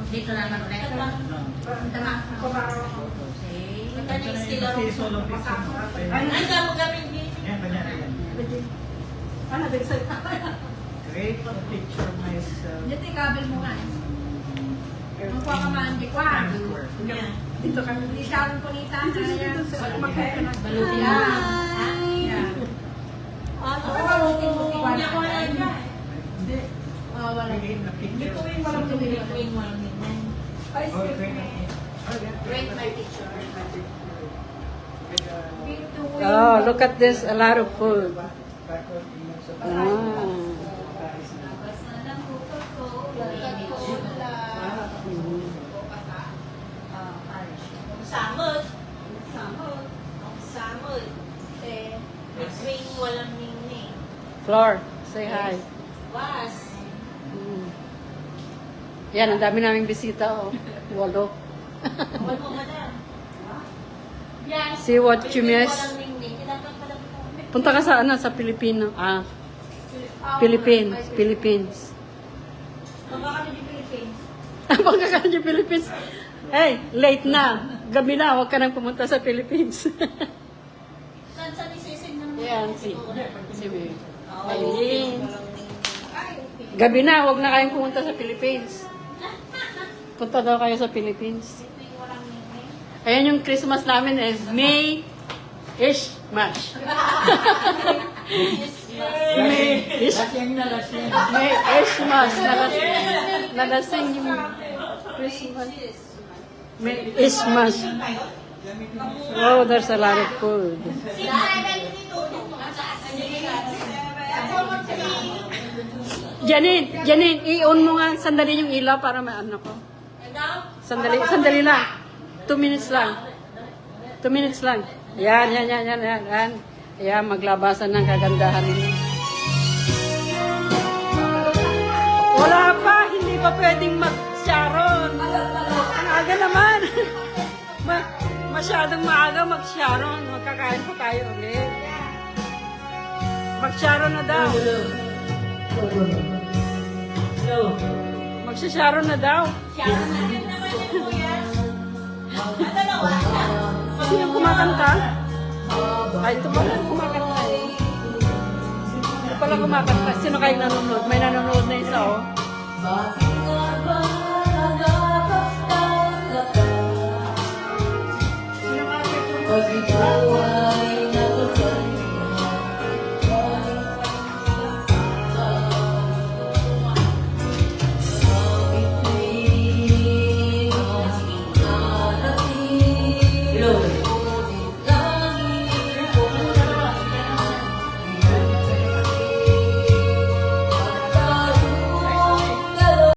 Dito naman ulit. Ito lang. Tama. Okay. Magkano yung skill of Solo piece. Ay, saan mo gawin dito? Yan, kanya yan. Ano, bigsa ka? Great picture myself. Dito, kabel mo nga. Magkuha ka man, di kwa. Yeah. Dito ka, hindi ka kunita. Magkaya na. Balutin mo. Yan. Ano? Balutin mo. Hindi ko na yan. Hindi. Wala. Bigay na picture. Dito yung walang tumili. Between walang ganyan. Ay, Oh, skip great. me. Rate my picture. Oh, look at this, a lot of food. Ah. Labas na lang buko ko. Samot. Samot. Ang samot. Between walang ningning. Flor, say hi. Was. Mm. Yan, ang dami naming bisita, oh. 8. Wal mo, madam. Yan. See what you Between miss? walang ningning. Kailangan pala mo. Punta ka sa, ano, sa Pilipino. Philippines. Philippines. Baka kami di Philippines. Baka ka sa Philippines. Hey, late na. Gabi na, huwag ka nang pumunta sa Philippines. Saan isisig naman? Yan, si Oh. Aileen. Gabi na, huwag na kayong pumunta sa Philippines. Punta daw kayo sa Philippines. Between walang ningning. Ayan yung Christmas namin is May-ish Mash. May-ish. Lasing na lasing. May-ish Mash. Nalasing yung Christmas. May-ish Mash. Oh, there's a lot of food. Janine, i-on mo nga sandali yung ilaw para maano ko. Sandali lang. 2 minutes lang. 2 minutes lang. Yan. Ayan, maglabasan ng kagandahan ninyo. Wala pa, hindi pa pwedeng mag-sharon. Ang aga naman. Masyadong maaga mag-sharon. Magkakain pa tayo ulit. Mag-sharon na daw. Magsha-sharon na daw. Sharon na rin naman yung kuya. Dalawa. Sino kumakanta? Ay, ito pala kumakanta. Ito pala kumakanta. Sino kayo nanonood? May nanonood na isa, oh. Sino ka?